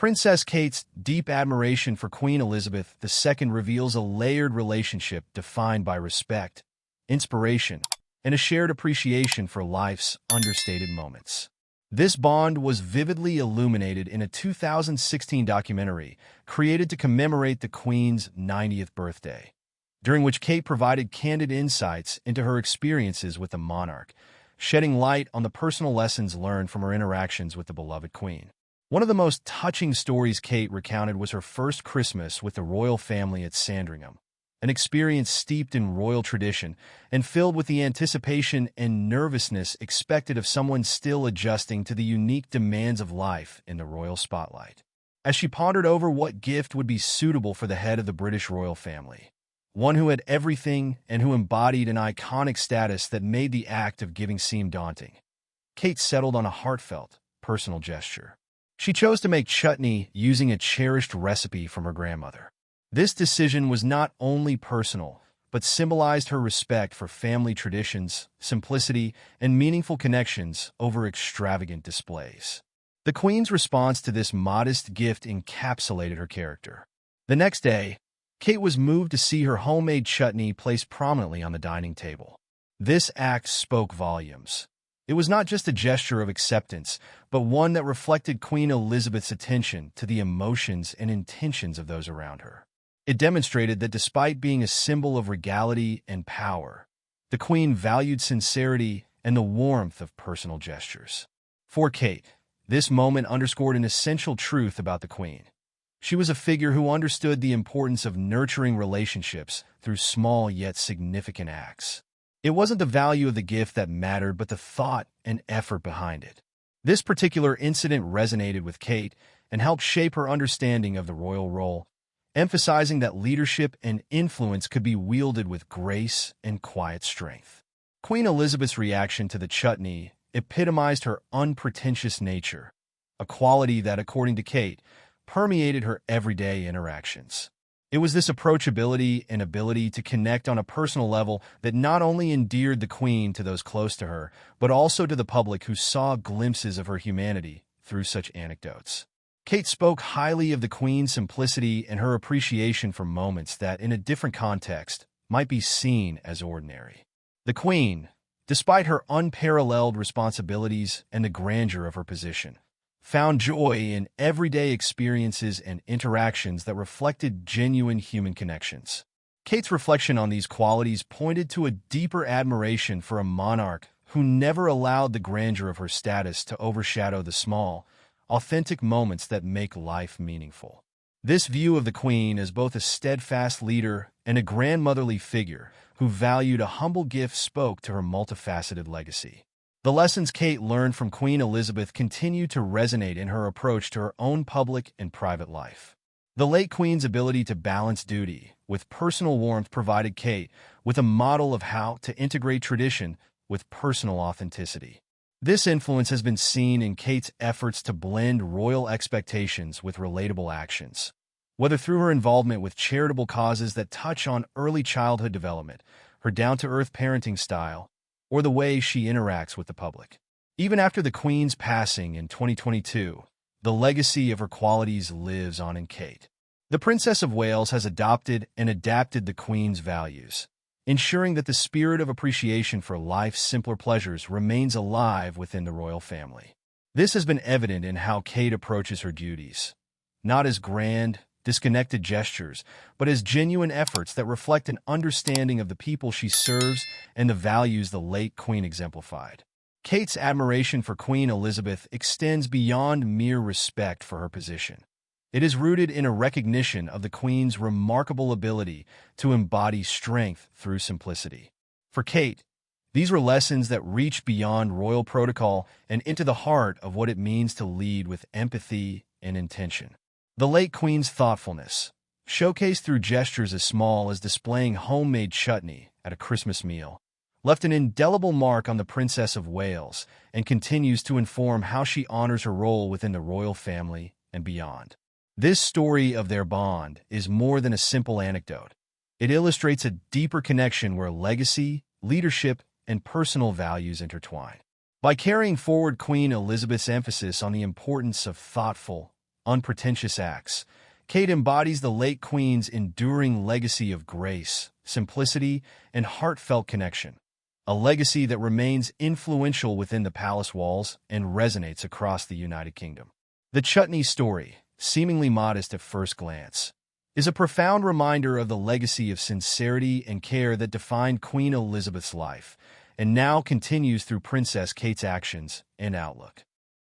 Princess Kate's deep admiration for Queen Elizabeth II reveals a layered relationship defined by respect, inspiration, and a shared appreciation for life's understated moments. This bond was vividly illuminated in a 2016 documentary created to commemorate the Queen's 90th birthday, during which Kate provided candid insights into her experiences with the monarch, shedding light on the personal lessons learned from her interactions with the beloved Queen. One of the most touching stories Kate recounted was her first Christmas with the royal family at Sandringham, an experience steeped in royal tradition and filled with the anticipation and nervousness expected of someone still adjusting to the unique demands of life in the royal spotlight. As she pondered over what gift would be suitable for the head of the British royal family, one who had everything and who embodied an iconic status that made the act of giving seem daunting, Kate settled on a heartfelt, personal gesture. She chose to make chutney using a cherished recipe from her grandmother. This decision was not only personal, but symbolized her respect for family traditions, simplicity, and meaningful connections over extravagant displays. The Queen's response to this modest gift encapsulated her character. The next day, Kate was moved to see her homemade chutney placed prominently on the dining table. This act spoke volumes. It was not just a gesture of acceptance, but one that reflected Queen Elizabeth's attention to the emotions and intentions of those around her. It demonstrated that despite being a symbol of regality and power, the Queen valued sincerity and the warmth of personal gestures. For Kate, this moment underscored an essential truth about the Queen. She was a figure who understood the importance of nurturing relationships through small yet significant acts. It wasn't the value of the gift that mattered, but the thought and effort behind it. This particular incident resonated with Kate and helped shape her understanding of the royal role, emphasizing that leadership and influence could be wielded with grace and quiet strength. Queen Elizabeth's reaction to the chutney epitomized her unpretentious nature, a quality that, according to Kate, permeated her everyday interactions. It was this approachability and ability to connect on a personal level that not only endeared the Queen to those close to her, but also to the public who saw glimpses of her humanity through such anecdotes. Kate spoke highly of the Queen's simplicity and her appreciation for moments that, in a different context, might be seen as ordinary. The Queen, despite her unparalleled responsibilities and the grandeur of her position, found joy in everyday experiences and interactions that reflected genuine human connections. Kate's reflection on these qualities pointed to a deeper admiration for a monarch who never allowed the grandeur of her status to overshadow the small, authentic moments that make life meaningful. This view of the Queen as both a steadfast leader and a grandmotherly figure who valued a humble gift spoke to her multifaceted legacy. The lessons Kate learned from Queen Elizabeth continue to resonate in her approach to her own public and private life. The late Queen's ability to balance duty with personal warmth provided Kate with a model of how to integrate tradition with personal authenticity. This influence has been seen in Kate's efforts to blend royal expectations with relatable actions, whether through her involvement with charitable causes that touch on early childhood development, her down-to-earth parenting style, or the way she interacts with the public. Even after the Queen's passing in 2022, the legacy of her qualities lives on in Kate. The Princess of Wales has adopted and adapted the Queen's values, ensuring that the spirit of appreciation for life's simpler pleasures remains alive within the royal family. This has been evident in how Kate approaches her duties, not as grand, disconnected gestures, but as genuine efforts that reflect an understanding of the people she serves and the values the late Queen exemplified. Kate's admiration for Queen Elizabeth extends beyond mere respect for her position. It is rooted in a recognition of the Queen's remarkable ability to embody strength through simplicity. For Kate, these were lessons that reached beyond royal protocol and into the heart of what it means to lead with empathy and intention. The late Queen's thoughtfulness, showcased through gestures as small as displaying homemade chutney at a Christmas meal, left an indelible mark on the Princess of Wales and continues to inform how she honors her role within the royal family and beyond. This story of their bond is more than a simple anecdote. It illustrates a deeper connection where legacy, leadership, and personal values intertwine. By carrying forward Queen Elizabeth's emphasis on the importance of thoughtful, unpretentious acts. Kate embodies the late Queen's enduring legacy of grace, simplicity, and heartfelt connection, a legacy that remains influential within the palace walls and resonates across the United Kingdom. The Chutney story, seemingly modest at first glance, is a profound reminder of the legacy of sincerity and care that defined Queen Elizabeth's life, and now continues through Princess Kate's actions and outlook.